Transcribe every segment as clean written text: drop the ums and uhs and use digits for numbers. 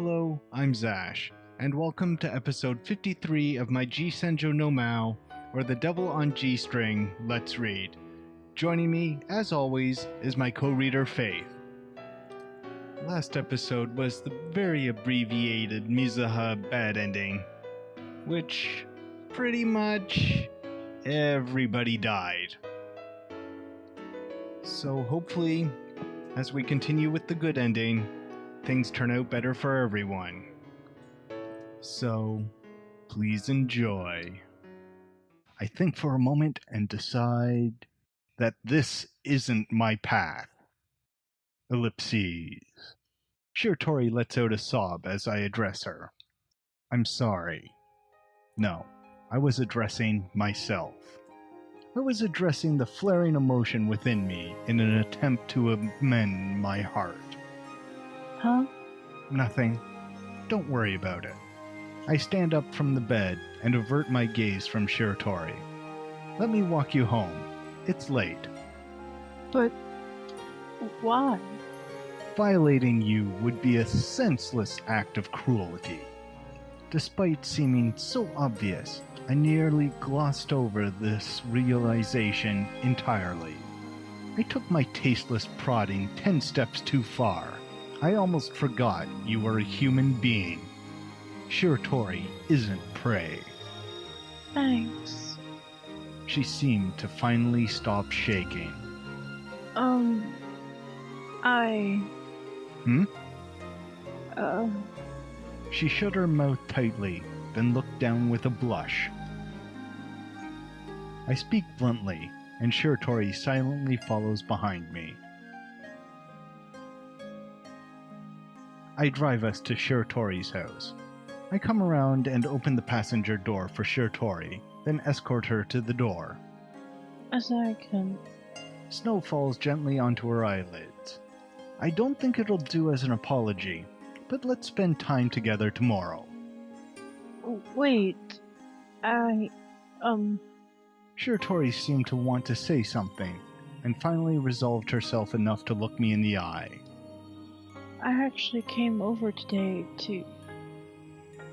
Hello, I'm Zash, and welcome to episode 53 of my Senjou no Maou, or The Devil on G String, Let's Read. Joining me, as always, is my co-reader Faith. Last episode was the very abbreviated Mizuha bad ending, which pretty much everybody died. So hopefully, as we continue with the good ending, things turn out better for everyone. So, please enjoy. I think for a moment and decide that this isn't my path. Ellipses. Tori lets out a sob as I address her. I'm sorry. No, I was addressing myself. I was addressing the flaring emotion within me in an attempt to amend my heart. Huh? Nothing. Don't worry about it. I stand up from the bed and avert my gaze from Tori. Let me walk you home. It's late. But why? Violating you would be a senseless act of cruelty. Despite seeming so obvious, I nearly glossed over this realization entirely. I took my tasteless prodding 10 steps too far. I almost forgot you were a human being. Tori isn't prey. Thanks. She seemed to finally stop shaking. She shut her mouth tightly, then looked down with a blush. I speak bluntly, and Tori silently follows behind me. I drive us to Tori's house. I come around and open the passenger door for Tori, then escort her to the door. A second. Snow falls gently onto her eyelids. I don't think it'll do as an apology, but let's spend time together tomorrow. Wait. Tori seemed to want to say something, and finally resolved herself enough to look me in the eye. I actually came over today to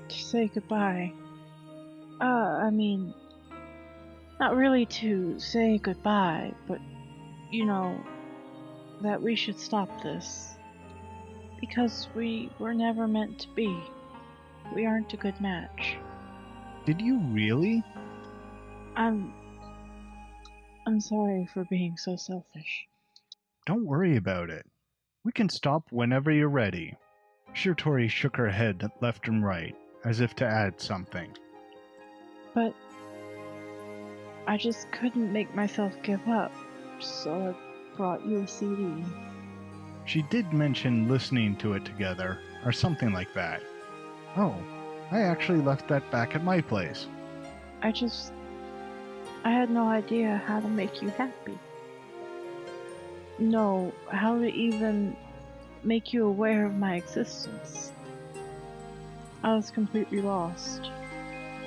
say goodbye. Not really to say goodbye, but, that we should stop this. Because we were never meant to be. We aren't a good match. Did you really? I'm sorry for being so selfish. Don't worry about it. We can stop whenever you're ready. Tori shook her head left and right, as if to add something. But I just couldn't make myself give up, so I brought you a CD. She did mention listening to it together, or something like that. Oh, I actually left that back at my place. I had no idea how to make you happy. No, how to even make you aware of my existence. I was completely lost.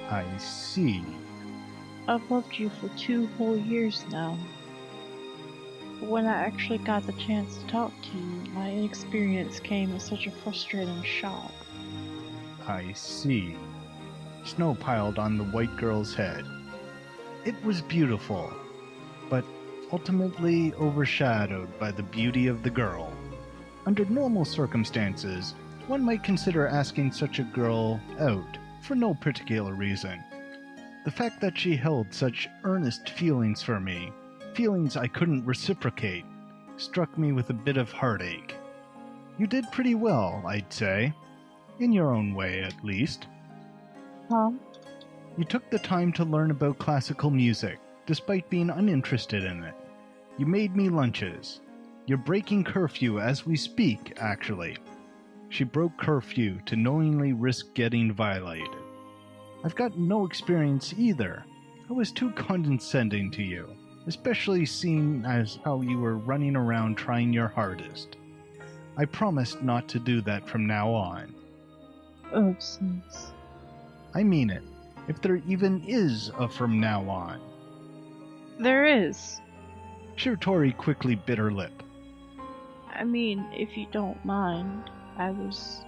I see. I've loved you for 2 whole years now. But when I actually got the chance to talk to you, my inexperience came as such a frustrating shock. I see. Snow piled on the white girl's head. It was beautiful, but ultimately overshadowed by the beauty of the girl. Under normal circumstances, one might consider asking such a girl out for no particular reason. The fact that she held such earnest feelings for me, feelings I couldn't reciprocate, struck me with a bit of heartache. You did pretty well, I'd say. In your own way, at least. Huh? You took the time to learn about classical music, despite being uninterested in it. You made me lunches. You're breaking curfew as we speak, actually. She broke curfew to knowingly risk getting violated. I've got no experience either. I was too condescending to you, especially seeing as how you were running around trying your hardest. I promised not to do that from now on. Oopsies. I mean it, if there even is a from now on. There is. Tori quickly bit her lip. I mean, if you don't mind, I was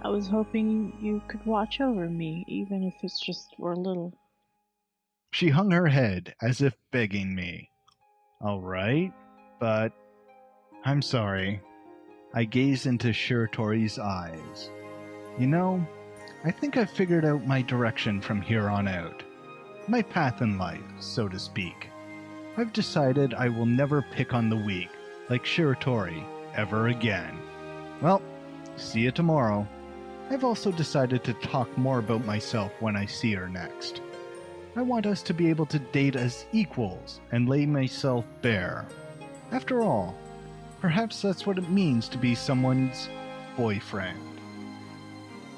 I was hoping you could watch over me, even if it's just for a little. She hung her head as if begging me. All right, but I'm sorry. I gazed into Tori's eyes. You know, I think I've figured out my direction from here on out. My path in life, so to speak. I've decided I will never pick on the weak, like Tori, ever again. Well, see you tomorrow. I've also decided to talk more about myself when I see her next. I want us to be able to date as equals and lay myself bare. After all, perhaps that's what it means to be someone's boyfriend.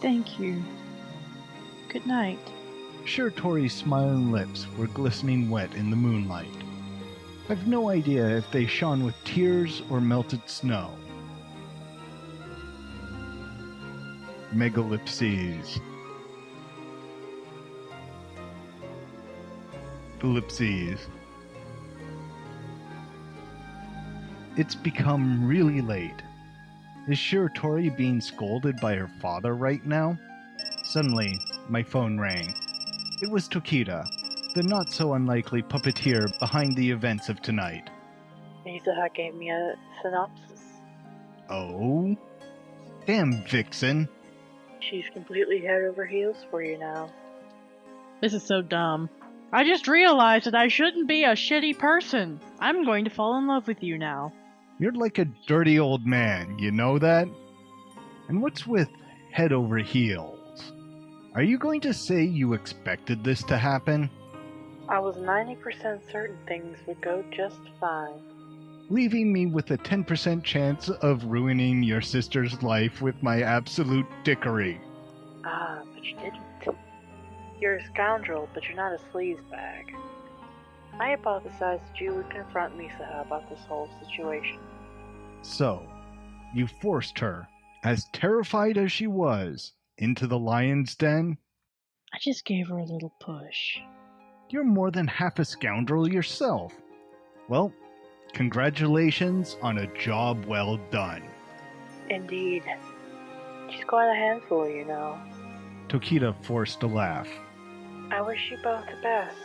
Thank you. Good night. Tori's smiling lips were glistening wet in the moonlight. I've no idea if they shone with tears or melted snow. Ellipses. Ellipses. It's become really late. Is Tori being scolded by her father right now? Suddenly, my phone rang. It was Tokita, the not-so-unlikely puppeteer behind the events of tonight. Mizuha gave me a synopsis. Oh? Damn vixen. She's completely head over heels for you now. This is so dumb. I just realized that I shouldn't be a shitty person. I'm going to fall in love with you now. You're like a dirty old man, you know that? And what's with head over heels? Are you going to say you expected this to happen? I was 90% certain things would go just fine. Leaving me with a 10% chance of ruining your sister's life with my absolute dickery. Ah, but you didn't. You're a scoundrel, but you're not a sleazebag. I hypothesized that you would confront Mizuha about this whole situation. So, you forced her, as terrified as she was, into the lion's den? I just gave her a little push. You're more than half a scoundrel yourself. Well, congratulations on a job well done. Indeed. She's quite a handful, you know. Tokita forced a laugh. I wish you both the best.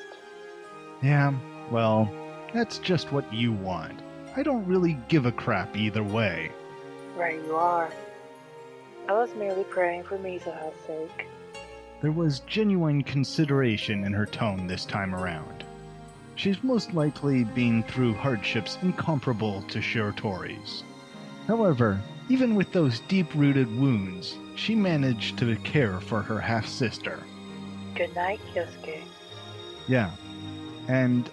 Yeah, well, that's just what you want. I don't really give a crap either way. Right you are. I was merely praying for Mizuha's sake. There was genuine consideration in her tone this time around. She's most likely been through hardships incomparable to Tori's. However, even with those deep-rooted wounds, she managed to care for her half-sister. Good night, Kyousuke. Yeah. And,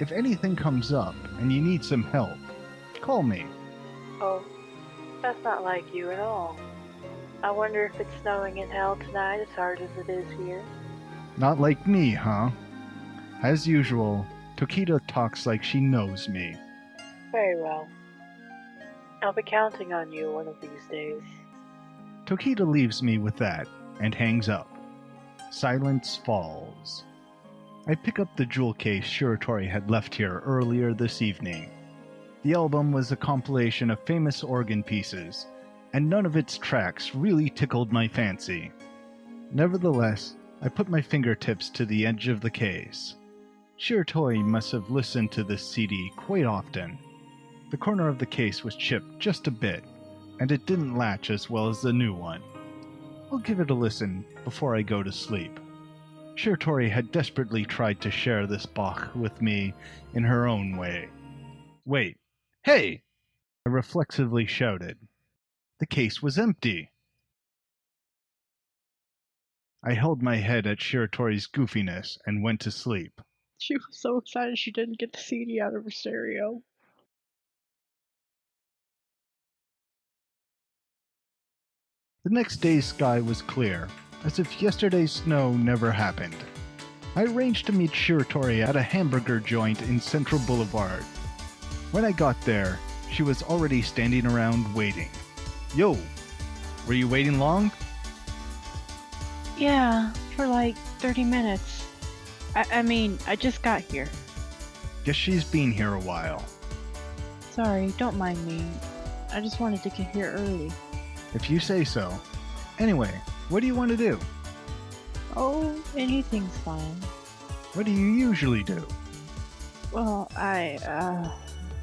if anything comes up and you need some help, call me. Oh, that's not like you at all. I wonder if it's snowing in hell tonight as hard as it is here. Not like me, huh? As usual, Tokita talks like she knows me. Very well. I'll be counting on you one of these days. Tokita leaves me with that and hangs up. Silence falls. I pick up the jewel case Tori had left here earlier this evening. The album was a compilation of famous organ pieces, and none of its tracks really tickled my fancy. Nevertheless, I put my fingertips to the edge of the case. Tori must have listened to this CD quite often. The corner of the case was chipped just a bit, and it didn't latch as well as the new one. I'll give it a listen before I go to sleep. Tori had desperately tried to share this Bach with me in her own way. Wait, hey! I reflexively shouted. The case was empty. I held my head at Tori's goofiness and went to sleep. She was so excited she didn't get the CD out of her stereo. The next day's sky was clear, as if yesterday's snow never happened. I arranged to meet Tori at a hamburger joint in Central Boulevard. When I got there, she was already standing around waiting. Yo, were you waiting long? Yeah, for like 30 minutes. I mean, I just got here. Guess she's been here a while. Sorry, don't mind me. I just wanted to get here early. If you say so. Anyway, what do you want to do? Oh, anything's fine. What do you usually do? Well, I,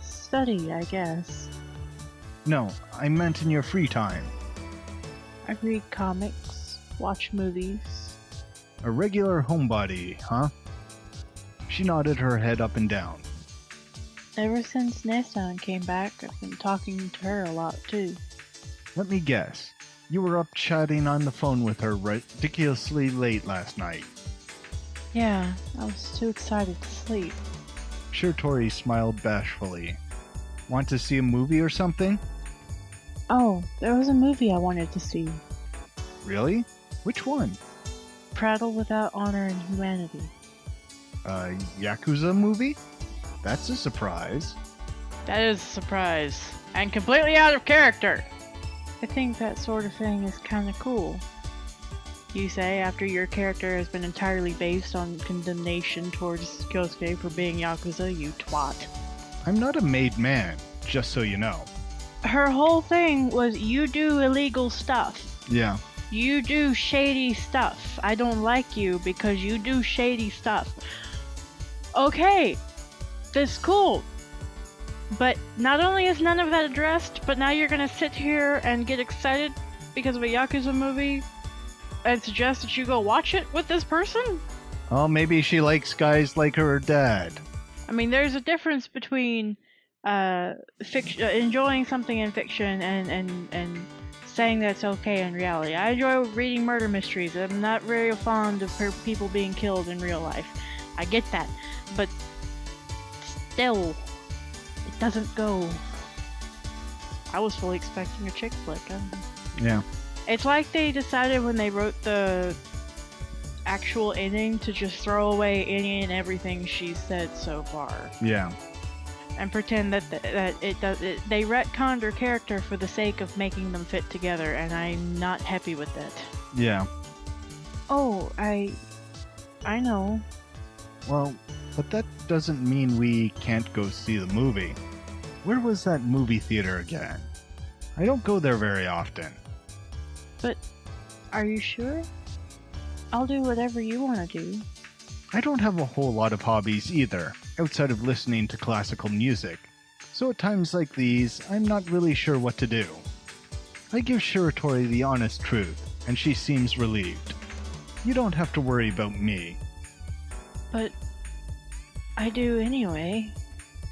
study, I guess. No, I meant in your free time. I read comics, watch movies. A regular homebody, huh? She nodded her head up and down. Ever since Nessan came back, I've been talking to her a lot, too. Let me guess. You were up chatting on the phone with her ridiculously late last night. Yeah, I was too excited to sleep. Sure, Tori smiled bashfully. Want to see a movie or something? Oh, there was a movie I wanted to see. Really? Which one? Prattle Without Honor and Humanity. A Yakuza movie? That's a surprise. That is a surprise. And completely out of character. I think that sort of thing is kinda cool. You say after your character has been entirely based on condemnation towards Kyousuke for being Yakuza, you twat. I'm not a made man, just so you know. Her whole thing was you do illegal stuff. Yeah. You do shady stuff. I don't like you because you do shady stuff. Okay, that's cool. But not only is none of that addressed, but now you're gonna sit here and get excited because of a Yakuza movie and suggest that you go watch it with this person? Oh, maybe she likes guys like her dad. I mean, there's a difference between enjoying something in fiction and saying that's okay in reality. I enjoy reading murder mysteries. I'm not very fond of people being killed in real life. I get that. But still, it doesn't go. I was fully expecting a chick flick. Yeah. It's like they decided when they wrote the actual ending to just throw away any and everything she's said so far. Yeah. And pretend that they retconned her character for the sake of making them fit together, and I'm not happy with that. Yeah. Oh, I know. Well, but that doesn't mean we can't go see the movie. Where was that movie theater again? I don't go there very often. But are you sure? I'll do whatever you want to do. I don't have a whole lot of hobbies either, outside of listening to classical music. So at times like these, I'm not really sure what to do. I give Shiratori the honest truth, and she seems relieved. You don't have to worry about me. But I do anyway.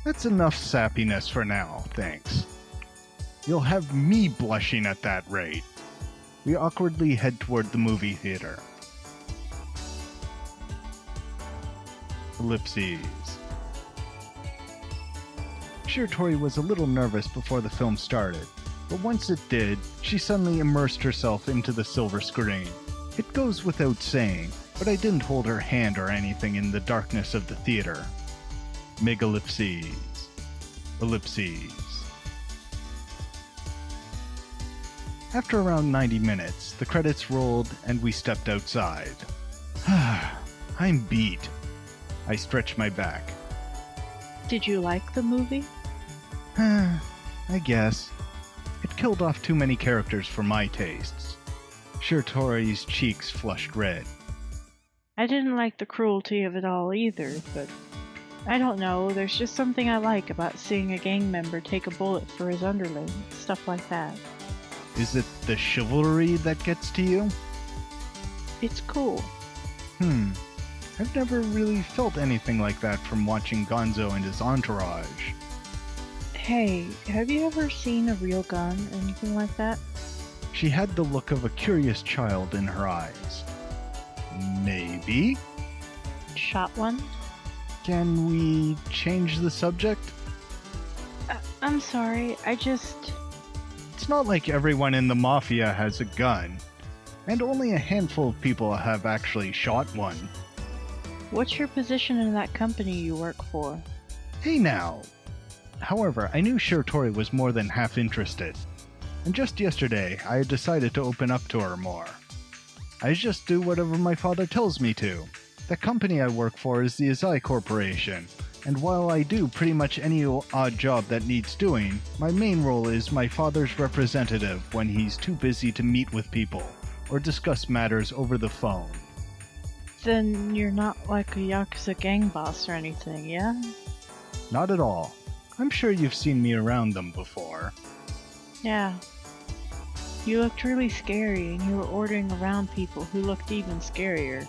That's enough sappiness for now, thanks. You'll have me blushing at that rate. We awkwardly head toward the movie theater. Ellipses. Shiratori was a little nervous before the film started, but once it did, she suddenly immersed herself into the silver screen. It goes without saying, but I didn't hold her hand or anything in the darkness of the theater. Megallipses. Ellipses. After around 90 minutes, the credits rolled and we stepped outside. I'm beat. I stretched my back. Did you like the movie? I guess. It killed off too many characters for my tastes. Shiratori's cheeks flushed red. I didn't like the cruelty of it all either, but I don't know, there's just something I like about seeing a gang member take a bullet for his underling, stuff like that. Is it the chivalry that gets to you? It's cool. I've never really felt anything like that from watching Gonzo and his entourage. Hey, have you ever seen a real gun, anything like that? She had the look of a curious child in her eyes. Maybe? Shot one? Can we change the subject? I'm sorry, It's not like everyone in the Mafia has a gun, and only a handful of people have actually shot one. What's your position in that company you work for? Hey now! However, I knew Shiratori was more than half interested, and just yesterday I had decided to open up to her more. I just do whatever my father tells me to. The company I work for is the Azai Corporation, And while I do pretty much any odd job that needs doing, my main role is my father's representative when he's too busy to meet with people or discuss matters over the phone. Then you're not like a Yakuza gang boss or anything, yeah? Not at all. I'm sure you've seen me around them before. Yeah. You looked really scary and you were ordering around people who looked even scarier.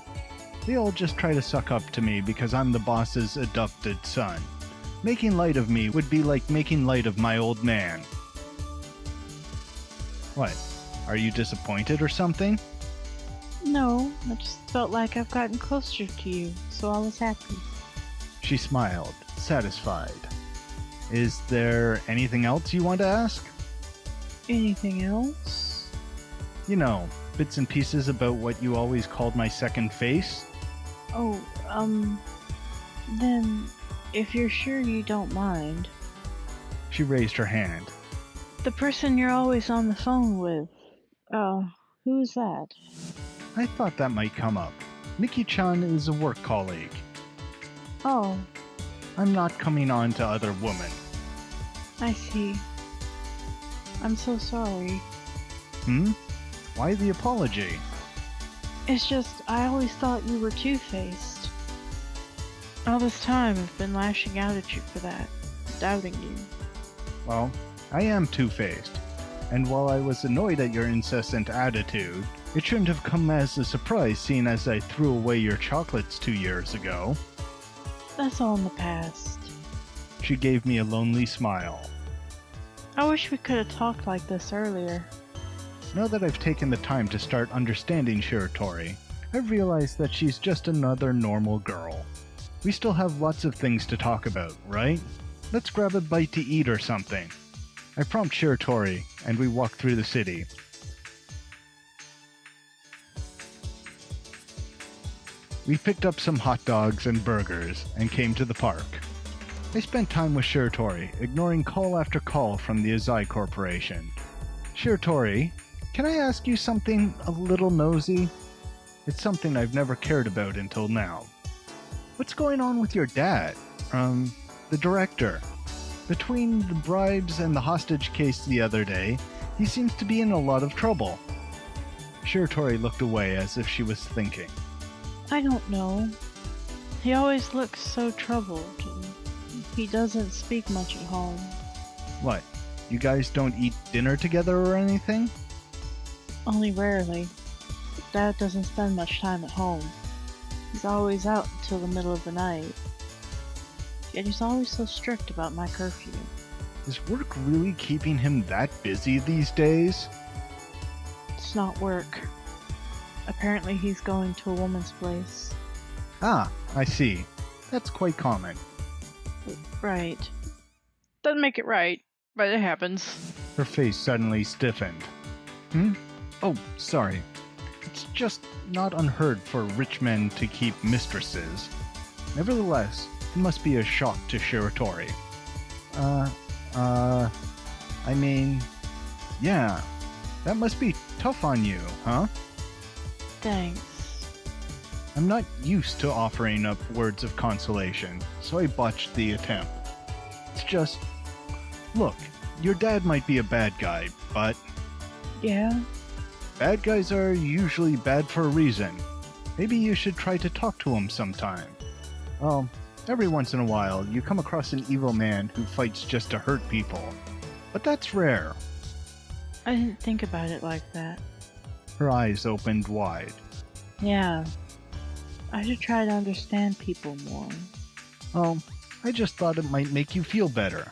They all just try to suck up to me because I'm the boss's adopted son. Making light of me would be like making light of my old man. What? Are you disappointed or something? No, I just felt like I've gotten closer to you, so I was happy. She smiled, satisfied. Is there anything else you want to ask? Anything else? You know, bits and pieces about what you always called my second face? Oh, then, if you're sure you don't mind. She raised her hand. The person you're always on the phone with, who's that? I thought that might come up. Miki-chan is a work colleague. Oh, I'm not coming on to other women. I see. I'm so sorry. Why the apology? It's just, I always thought you were two-faced. All this time I've been lashing out at you for that, doubting you. Well, I am two-faced. And while I was annoyed at your incessant attitude, it shouldn't have come as a surprise seeing as I threw away your chocolates 2 years ago. That's all in the past. She gave me a lonely smile. I wish we could have talked like this earlier. Now that I've taken the time to start understanding Tori, I've realized that she's just another normal girl. We still have lots of things to talk about, right? Let's grab a bite to eat or something. I prompt Tori, and we walk through the city. We picked up some hot dogs and burgers and came to the park. I spent time with Tori, ignoring call after call from the Azai Corporation. Tori, can I ask you something a little nosy? It's something I've never cared about until now. What's going on with your dad? The director. Between the bribes and the hostage case the other day, he seems to be in a lot of trouble. Tori looked away as if she was thinking. I don't know. He always looks so troubled. And he doesn't speak much at home. What? You guys don't eat dinner together or anything? Only rarely. Dad doesn't spend much time at home. He's always out until the middle of the night. Yet he's always so strict about my curfew. Is work really keeping him that busy these days? It's not work. Apparently he's going to a woman's place. Ah, I see. That's quite common. Right. Doesn't make it right, but it happens. Her face suddenly stiffened. Oh, sorry. It's just not unheard for rich men to keep mistresses. Nevertheless, it must be a shock to Tori. I mean, yeah, that must be tough on you, huh? Thanks. I'm not used to offering up words of consolation, so I botched the attempt. It's just, look, your dad might be a bad guy, but Yeah? bad guys are usually bad for a reason. Maybe you should try to talk to him sometime. Well, every once in a while, you come across an evil man who fights just to hurt people. But that's rare. I didn't think about it like that. Her eyes opened wide. Yeah. I should try to understand people more. Oh, I just thought it might make you feel better.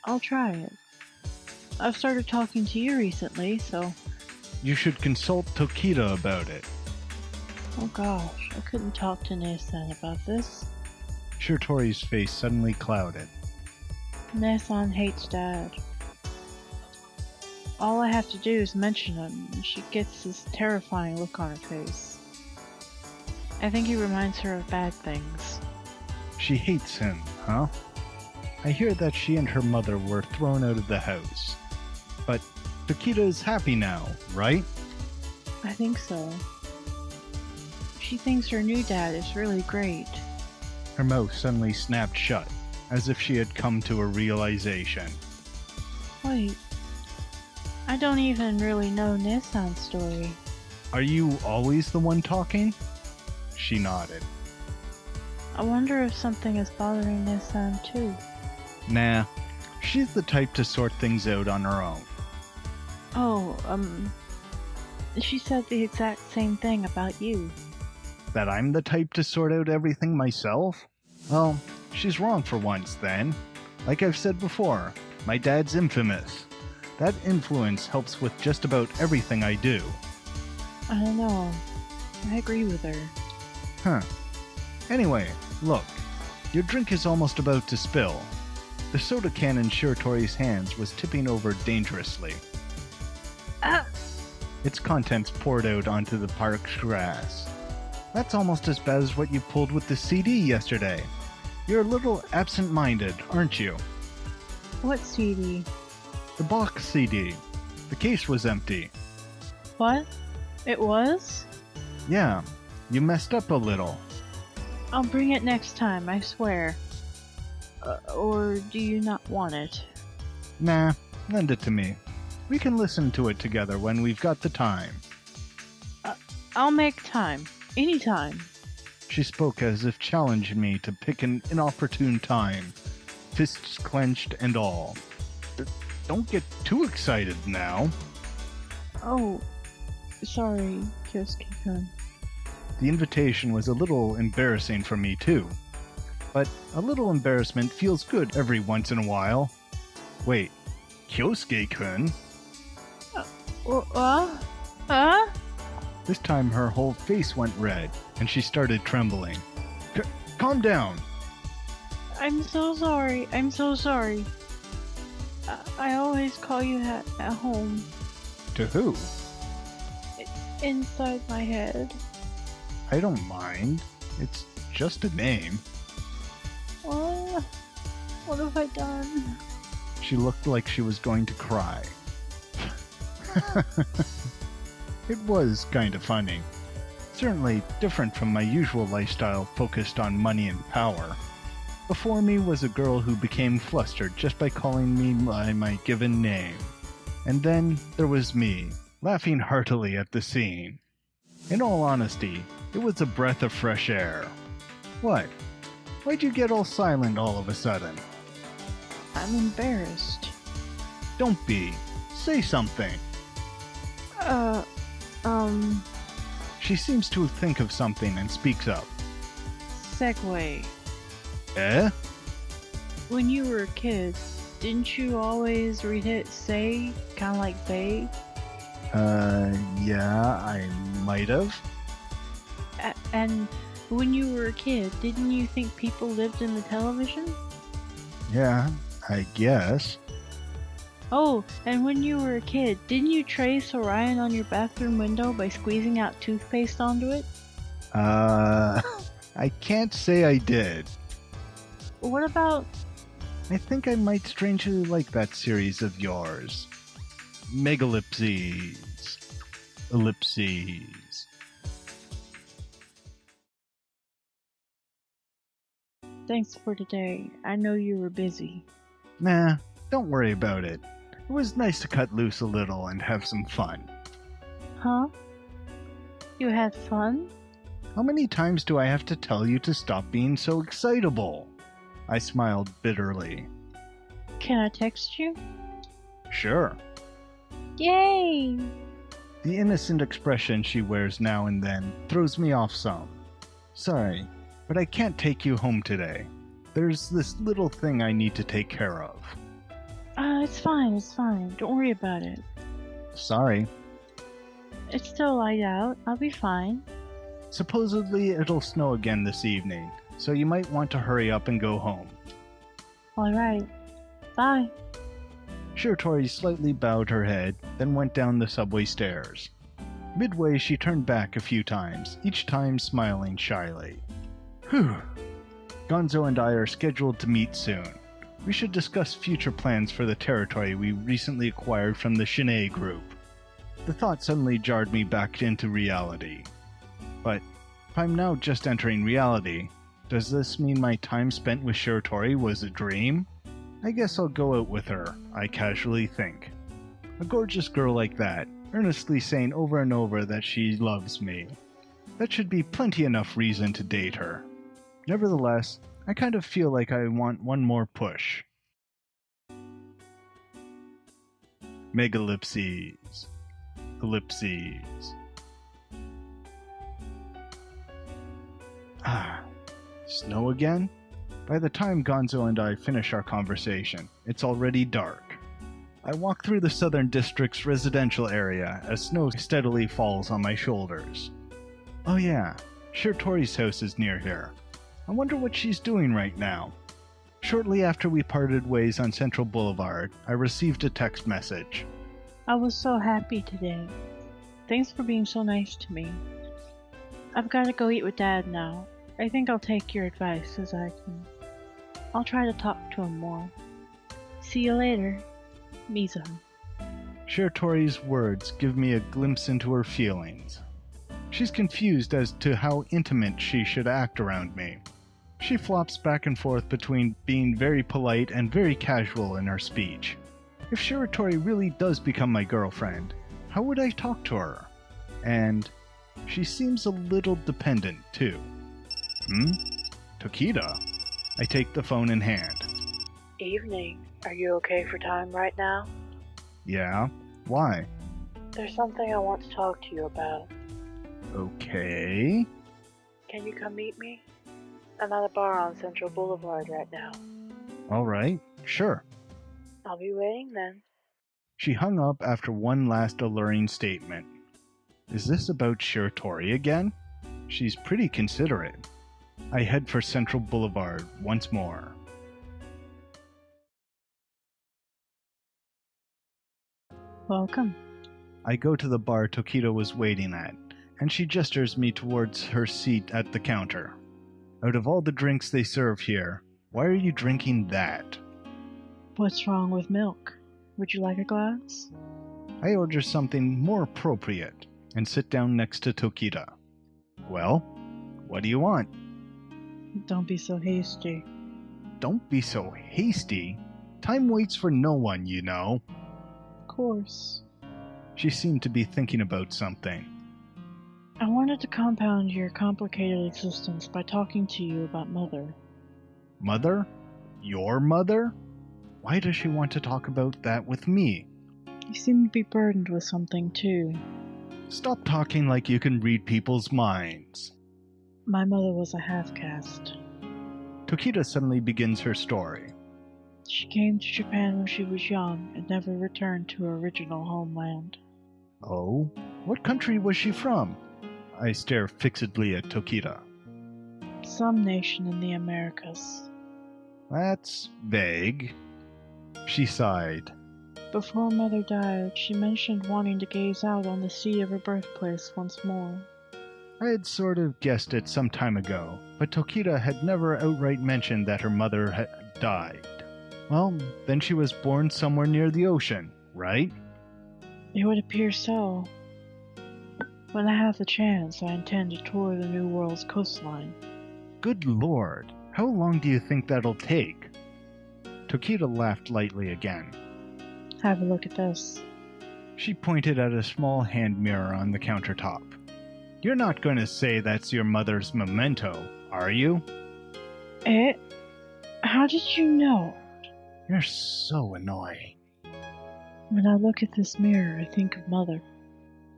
I'll try it. I've started talking to you recently, so... You should consult Tokita about it. Oh gosh, I couldn't talk to Ne-san about this. Tori's face suddenly clouded. Ne-san hates Dad. All I have to do is mention him, and she gets this terrifying look on her face. I think he reminds her of bad things. She hates him, huh? I hear that she and her mother were thrown out of the house. But Tokita is happy now, right? I think so. She thinks her new dad is really great. Her mouth suddenly snapped shut, as if she had come to a realization. Wait. I don't even really know Nissan's story. Are you always the one talking? She nodded. I wonder if something is bothering Nissan too. Nah, she's the type to sort things out on her own. Oh, she said the exact same thing about you. That I'm the type to sort out everything myself? Well, she's wrong for once then. Like I've said before, my dad's infamous. That influence helps with just about everything I do. I don't know. I agree with her. Huh. Anyway, look. Your drink is almost about to spill. The soda can in Tori's hands was tipping over dangerously. Ah! Its contents poured out onto the park's grass. That's almost as bad as what you pulled with the CD yesterday. You're a little absent-minded, aren't you? What CD? The box CD. The case was empty. What? It was? Yeah, you messed up a little. I'll bring it next time, I swear. Or do you not want it? Nah, lend it to me. We can listen to it together when we've got the time. I'll make time. Anytime. She spoke as if challenging me to pick an inopportune time, fists clenched and all. Don't get too excited now. Oh, sorry, Kyousuke-kun. The invitation was a little embarrassing for me too. But a little embarrassment feels good every once in a while. Wait, Kyousuke-kun? This time her whole face went red, and she started trembling. Calm down. I'm so sorry. I'm so sorry. I always call you that at home. To who? Inside my head. I don't mind. It's just a name. What have I done? She looked like she was going to cry. It was kind of funny. Certainly different from my usual lifestyle focused on money and power. Before me was a girl who became flustered just by calling me by my given name. And then there was me, laughing heartily at the scene. In all honesty, it was a breath of fresh air. What? Why'd you get all silent all of a sudden? I'm embarrassed. Don't be. Say something. She seems to think of something and speaks up. Segue. Eh? When you were a kid, didn't you always read it say, kinda like they? Yeah, I might have. And when you were a kid, didn't you think people lived in the television? Yeah, I guess. Oh, and when you were a kid, didn't you trace Orion on your bathroom window by squeezing out toothpaste onto it? I can't say I did. What about... I think I might strangely like that series of yours. Ellipses. Ellipses. Thanks for today. I know you were busy. Nah, don't worry about it. It was nice to cut loose a little and have some fun. Huh? You had fun? How many times do I have to tell you to stop being so excitable? I smiled bitterly. Can I text you? Sure. Yay! The innocent expression she wears now and then throws me off some. Sorry, but I can't take you home today. There's this little thing I need to take care of. It's fine, it's fine. Don't worry about it. Sorry. It's still light out. I'll be fine. Supposedly it'll snow again this evening, so you might want to hurry up and go home. Alright. Bye. Tori slightly bowed her head, then went down the subway stairs. Midway she turned back a few times, each time smiling shyly. Whew. Gonzo and I are scheduled to meet soon. We should discuss future plans for the territory we recently acquired from the Shinnei group. The thought suddenly jarred me back into reality. But if I'm now just entering reality, Does this mean my time spent with Tori was a dream? I guess I'll go out with her, I casually think. A gorgeous girl like that, earnestly saying over and over that she loves me. That should be plenty enough reason to date her. Nevertheless, I kind of feel like I want one more push. Ellipses. Ellipses. Snow again? By the time Gonzo and I finish our conversation, it's already dark. I walk through the Southern District's residential area as snow steadily falls on my shoulders. Oh yeah, Tori's house is near here. I wonder what she's doing right now. Shortly after we parted ways on Central Boulevard, I received a text message. I was so happy today. Thanks for being so nice to me. I've got to go eat with Dad now. I think I'll take your advice as I can. I'll try to talk to him more. See you later, Mizuha. Tori's words give me a glimpse into her feelings. She's confused as to how intimate she should act around me. She flops back and forth between being very polite and very casual in her speech. If Tori really does become my girlfriend, how would I talk to her? And she seems a little dependent, too. Tokita? I take the phone in hand. Evening. Are you okay for time right now? Yeah? Why? There's something I want to talk to you about. Okay. Can you come meet me? I'm at a bar on Central Boulevard right now. Alright, sure. I'll be waiting then. She hung up after one last alluring statement. Is this about Tori again? She's pretty considerate. I head for Central Boulevard once more. Welcome. I go to the bar Tokita was waiting at, and she gestures me towards her seat at the counter. Out of all the drinks they serve here, why are you drinking that? What's wrong with milk? Would you like a glass? I order something more appropriate and sit down next to Tokita. Well, what do you want? Don't be so hasty. Don't be so hasty. Time waits for no one, you know. Of course. She seemed to be thinking about something. I wanted to compound your complicated existence by talking to you about Mother. Mother? Your mother? Why does she want to talk about that with me? You seem to be burdened with something, too. Stop talking like you can read people's minds. My mother was a half-caste. Tokita suddenly begins her story. She came to Japan when she was young and never returned to her original homeland. Oh? What country was she from? I stare fixedly at Tokita. Some nation in the Americas. That's vague. She sighed. Before Mother died, she mentioned wanting to gaze out on the sea of her birthplace once more. I had sort of guessed it some time ago, but Tokita had never outright mentioned that her mother had died. Well, then she was born somewhere near the ocean, right? It would appear so. When I have the chance, I intend to tour the New World's coastline. Good lord, how long do you think that'll take? Tokita laughed lightly again. Have a look at this. She pointed at a small hand mirror on the countertop. You're not going to say that's your mother's memento, are you? How did you know? You're so annoying. When I look at this mirror, I think of Mother.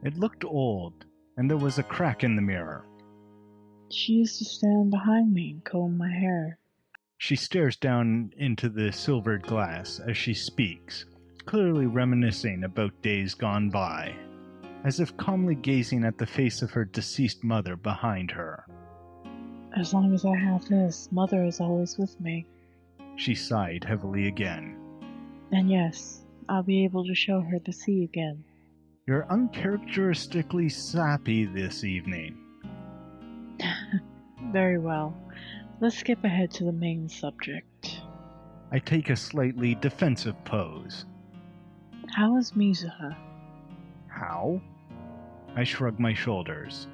It looked old, and there was a crack in the mirror. She used to stand behind me and comb my hair. She stares down into the silvered glass as she speaks, clearly reminiscing about days gone by, as if calmly gazing at the face of her deceased mother behind her. As long as I have this, Mother is always with me. She sighed heavily again. And yes, I'll be able to show her the sea again. You're uncharacteristically sappy this evening. Very well. Let's skip ahead to the main subject. I take a slightly defensive pose. How is Mizuha? How? I shrug my shoulders.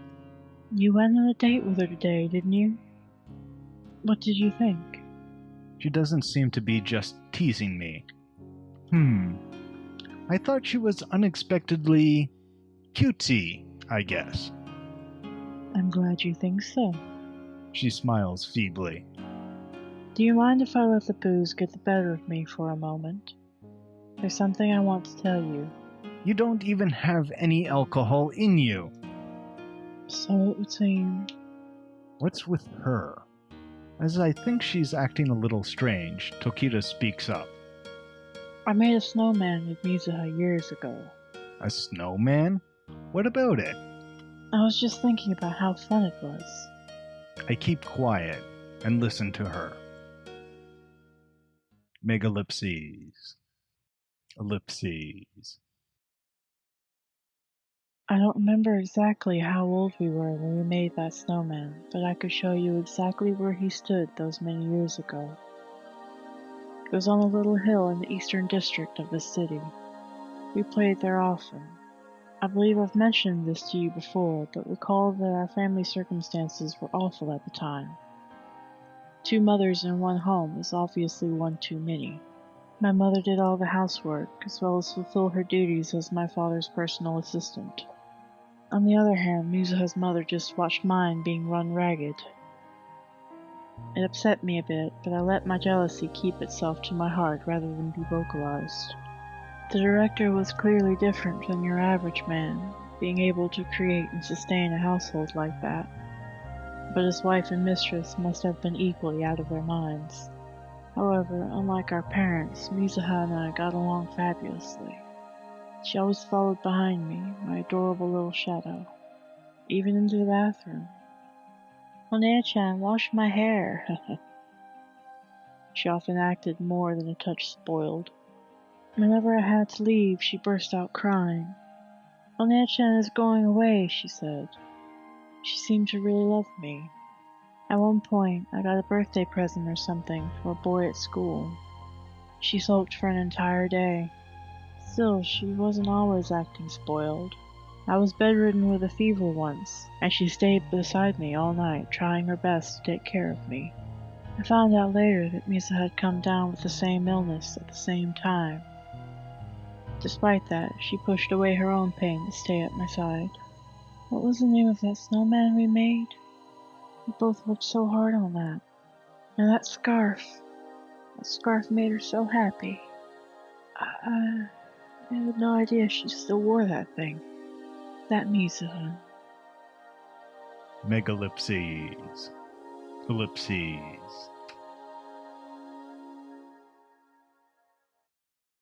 You went on a date with her today, didn't you? What did you think? She doesn't seem to be just teasing me. I thought she was unexpectedly cutesy, I guess. I'm glad you think so. She smiles feebly. Do you mind if I let the booze get the better of me for a moment? There's something I want to tell you. You don't even have any alcohol in you. So it would seem. What's with her? As I think she's acting a little strange, Tokita speaks up. I made a snowman with Mizuha years ago. A snowman? What about it? I was just thinking about how fun it was. I keep quiet and listen to her. Ellipses. Ellipses. I don't remember exactly how old we were when we made that snowman, but I could show you exactly where he stood those many years ago. It was on a little hill in the eastern district of the city. We played there often. I believe I've mentioned this to you before, but recall that our family circumstances were awful at the time. 2 mothers in one home is obviously one too many. My mother did all the housework, as well as fulfill her duties as my father's personal assistant. On the other hand, Mizuha's mother just watched mine being run ragged. It upset me a bit, but I let my jealousy keep itself to my heart rather than be vocalized. The director was clearly different than your average man, being able to create and sustain a household like that. But his wife and mistress must have been equally out of their minds. However, unlike our parents, Mizuha and I got along fabulously. She always followed behind me, my adorable little shadow, even into the bathroom. Onea-chan, wash my hair. She often acted more than a touch spoiled. Whenever I had to leave, she burst out crying. Onea-chan is going away, she said. She seemed to really love me. At one point, I got a birthday present or something for a boy at school. She sulked for an entire day. Still, she wasn't always acting spoiled. I was bedridden with a fever once, and she stayed beside me all night, trying her best to take care of me. I found out later that Misa had come down with the same illness at the same time. Despite that, she pushed away her own pain to stay at my side. What was the name of that snowman we made? We both worked so hard on that. And that scarf made her so happy. I had no idea she still wore that thing. That Mizuha. Ellipses. Ellipses.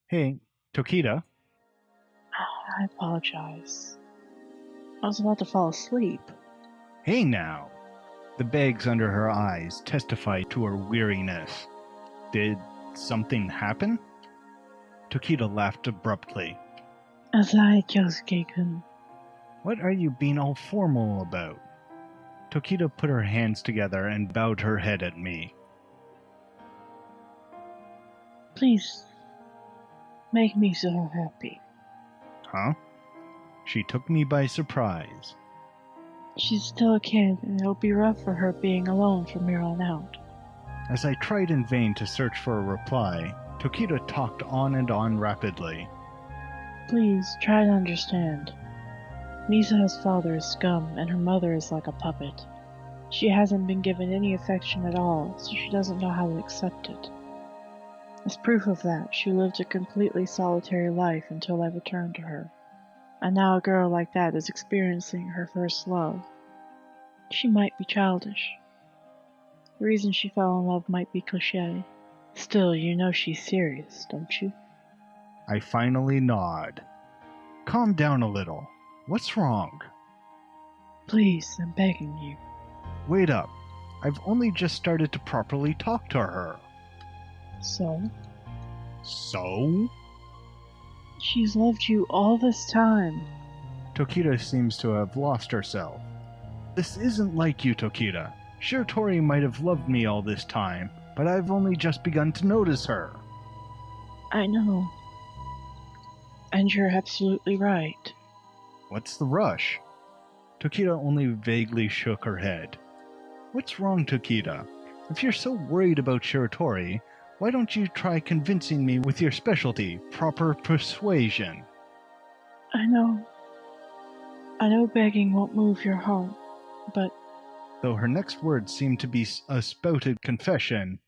Hey, Tokita. I apologize. I was about to fall asleep. Hey now. The bags under her eyes testify to her weariness. Did something happen? Tokita laughed abruptly. Asai, Kyousuke-kun. What are you being all formal about? Tokita put her hands together and bowed her head at me. Please, make me so happy. Huh? She took me by surprise. She's still a kid, and it'll be rough for her being alone from here on out. As I tried in vain to search for a reply, Tokita talked on and on rapidly. Please, try to understand. Misa's father is scum, and her mother is like a puppet. She hasn't been given any affection at all, so she doesn't know how to accept it. As proof of that, she lived a completely solitary life until I returned to her. And now a girl like that is experiencing her first love. She might be childish. The reason she fell in love might be cliché. Still, you know she's serious, don't you? I finally nod. Calm down a little. What's wrong? Please, I'm begging you. Wait up. I've only just started to properly talk to her. So? So? She's loved you all this time. Tokita seems to have lost herself. This isn't like you, Tokita. Sure, Tori might have loved me all this time, but I've only just begun to notice her. I know. And you're absolutely right. What's the rush? Tokita only vaguely shook her head. What's wrong, Tokita? If you're so worried about Tori, why don't you try convincing me with your specialty, proper persuasion? I know begging won't move your heart, but... Though her next words seemed to be a spouted confession,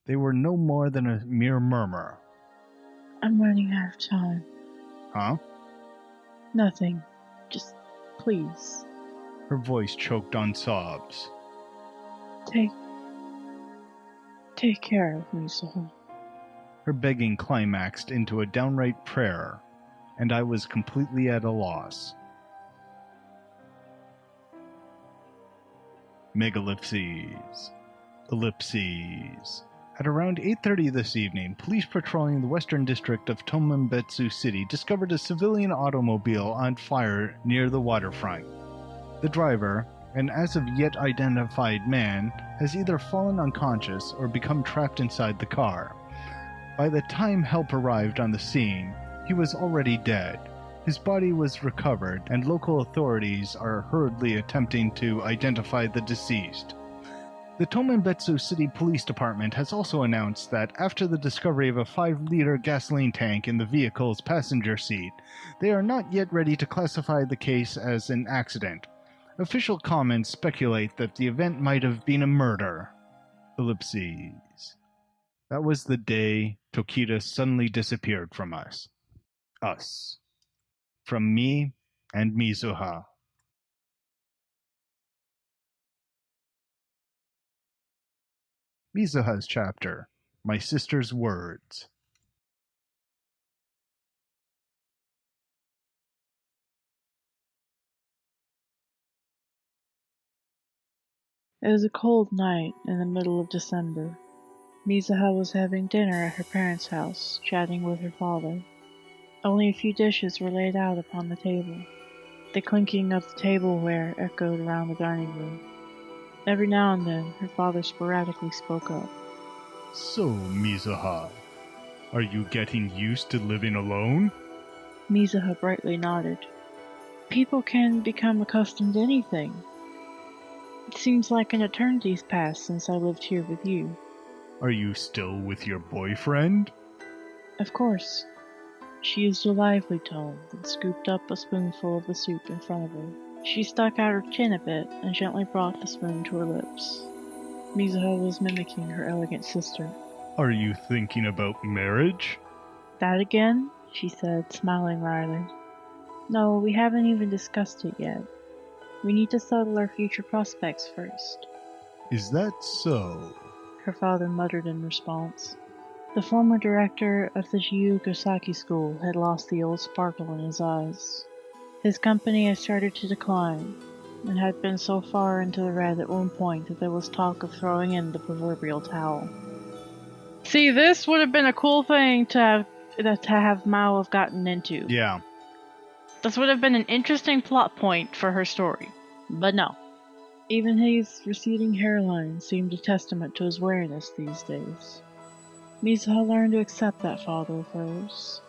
they were no more than a mere murmur. I'm running out of time. Huh? Nothing. Just, please. Her voice choked on sobs. Take care of me, Mizuha. Her begging climaxed into a downright prayer, and I was completely at a loss. Megallipses. Ellipses. At around 8:30 this evening, police patrolling the western district of Tomenbetsu City discovered a civilian automobile on fire near the waterfront. The driver, an as of yet identified man, has either fallen unconscious or become trapped inside the car. By the time help arrived on the scene, he was already dead. His body was recovered, and local authorities are hurriedly attempting to identify the deceased. The Tomenbetsu City Police Department has also announced that after the discovery of a 5-liter gasoline tank in the vehicle's passenger seat, they are not yet ready to classify the case as an accident. Official comments speculate that the event might have been a murder. Ellipses. That was the day Tokita suddenly disappeared from us. Us. From me and Mizuha. Mizuha's chapter, My Sister's Words. It was a cold night in the middle of December. Mizuha was having dinner at her parents' house, chatting with her father. Only a few dishes were laid out upon the table. The clinking of the tableware echoed around the dining room. Every now and then, her father sporadically spoke up. So, Mizuha, are you getting used to living alone? Mizuha brightly nodded. People can become accustomed to anything. It seems like an eternity's passed since I lived here with you. Are you still with your boyfriend? Of course. She used a lively tone and scooped up a spoonful of the soup in front of her. She stuck out her chin a bit and gently brought the spoon to her lips. Mizuha was mimicking her elegant sister. Are you thinking about marriage? That again? She said, smiling wryly. No, we haven't even discussed it yet. We need to settle our future prospects first. Is that so? Her father muttered in response. The former director of the Kyousuke school had lost the old sparkle in his eyes. His company had started to decline, and had been so far into the red at one point that there was talk of throwing in the proverbial towel. See, this would have been a cool thing to have Maou have gotten into. Yeah. This would have been an interesting plot point for her story. But no. Even his receding hairline seemed a testament to his wariness these days. Mizuha learned to accept that father of hers.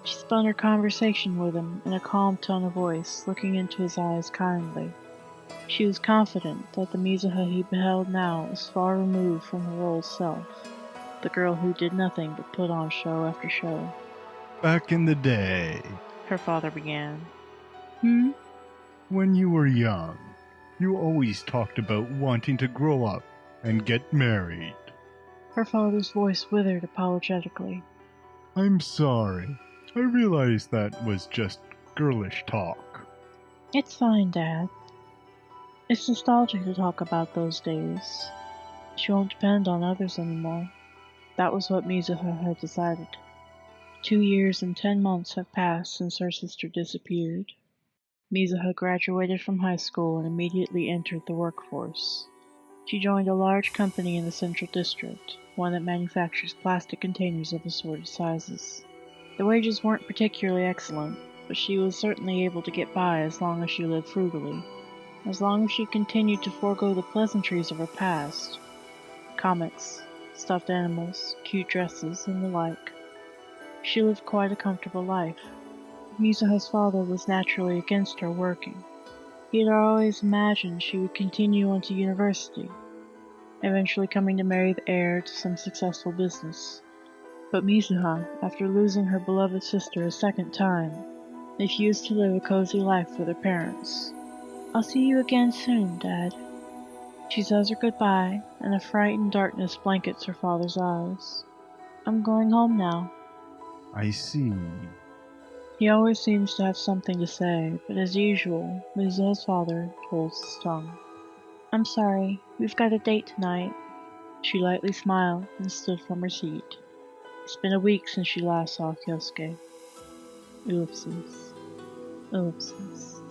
She spun her conversation with him in a calm tone of voice, looking into his eyes kindly. She was confident that the Mizuha he beheld now was far removed from her old self, the girl who did nothing but put on show after show. Back in the day. Her father began. When you were young, you always talked about wanting to grow up and get married. Her father's voice withered apologetically. I'm sorry. I realized that was just girlish talk. It's fine, Dad. It's nostalgic to talk about those days. She won't depend on others anymore. That was what Mizuha had decided. 2 years and 10 months have passed since her sister disappeared. Mizuha graduated from high school and immediately entered the workforce. She joined a large company in the central district, one that manufactures plastic containers of assorted sizes. The wages weren't particularly excellent, but she was certainly able to get by as long as she lived frugally, as long as she continued to forego the pleasantries of her past. Comics, stuffed animals, cute dresses, and the like. She lived quite a comfortable life. Mizuha's father was naturally against her working. He had always imagined she would continue on to university. eventually coming to marry the heir to some successful business. But Mizuha, after losing her beloved sister a second time, refused to live a cozy life with her parents. "I'll see you again soon, Dad." She says her goodbye, and a frightened darkness blankets her father's eyes. "I'm going home now." I see. He always seems to have something to say, but as usual, Mizuha's father holds his tongue. "I'm sorry, we've got a date tonight." She lightly smiled and stood from her seat. It's been a week since she last saw Kyousuke. Ellipses. Ellipses.